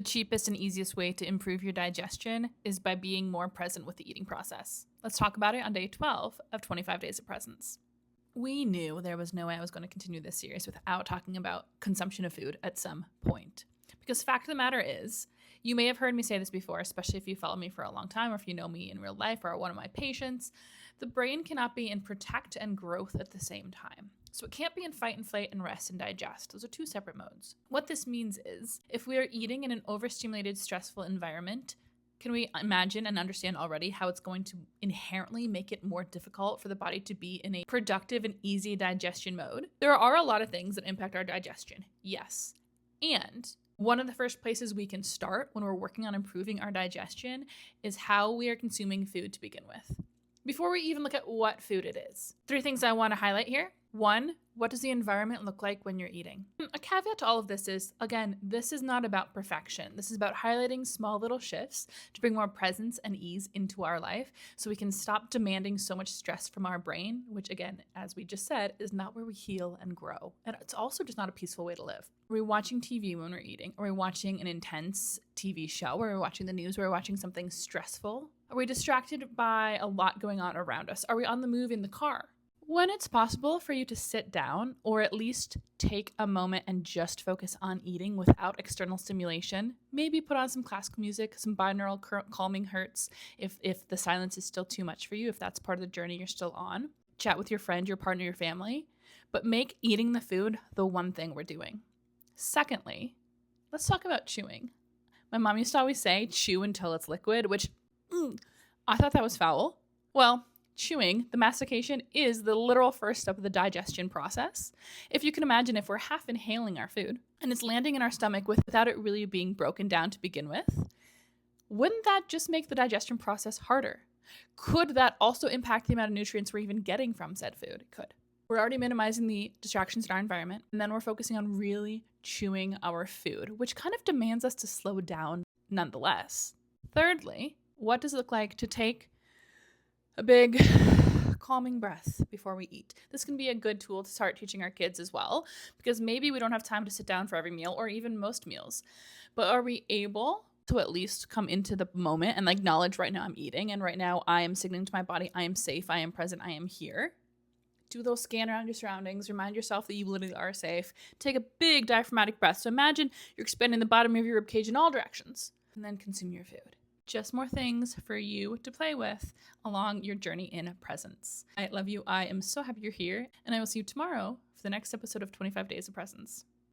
The cheapest and easiest way to improve your digestion is by being more present with the eating process. Let's talk about it on day 12 of 25 Days of Presence. We knew there was no way I was going to continue this series without talking about consumption of food at some point. Because fact of the matter is, you may have heard me say this before, especially if you follow me for a long time or if you know me in real life or are one of my patients, the brain cannot be in protect and growth at the same time. So it can't be in fight, inflate, and rest and digest. Those are two separate modes. What this means is, if we are eating in an overstimulated, stressful environment, can we imagine and understand already how it's going to inherently make it more difficult for the body to be in a productive and easy digestion mode? There are a lot of things that impact our digestion, yes. And one of the first places we can start when we're working on improving our digestion is how we are consuming food to begin with. Before we even look at what food it is, 3 things I want to highlight here. 1, what does the environment look like when you're eating? A caveat to all of this is, again, this is not about perfection. This is about highlighting small little shifts to bring more presence and ease into our life so we can stop demanding so much stress from our brain, which again, as we just said, is not where we heal and grow. And it's also just not a peaceful way to live. Are we watching TV when we're eating? Are we watching an intense TV show? Are we watching the news? Are we watching something stressful? Are we distracted by a lot going on around us? Are we on the move in the car? When it's possible for you to sit down or at least take a moment and just focus on eating without external stimulation, maybe put on some classical music, some binaural calming hertz if the silence is still too much for you, if that's part of the journey you're still on. Chat with your friend, your partner, your family, but make eating the food the one thing we're doing. Secondly, let's talk about chewing. My mom used to always say, chew until it's liquid, which I thought that was foul. Well, chewing, the mastication, is the literal first step of the digestion process. If you can imagine, if we're half inhaling our food and it's landing in our stomach without it really being broken down to begin with, wouldn't that just make the digestion process harder? Could that also impact the amount of nutrients we're even getting from said food? It could. We're already minimizing the distractions in our environment, and then we're focusing on really chewing our food, which kind of demands us to slow down nonetheless. Thirdly, what does it look like to take a big calming breath before we eat? This can be a good tool to start teaching our kids as well, because maybe we don't have time to sit down for every meal or even most meals, but are we able to at least come into the moment and acknowledge, right now I'm eating and right now I am signaling to my body I am safe, I am present, I am here. Do those scan around your surroundings, remind yourself that you literally are safe. Take a big diaphragmatic breath. So imagine you're expanding the bottom of your ribcage in all directions, and then consume your food. Just more things for you to play with along your journey in presence. I love you. I am so happy you're here, and I will see you tomorrow for the next episode of 25 Days of Presence.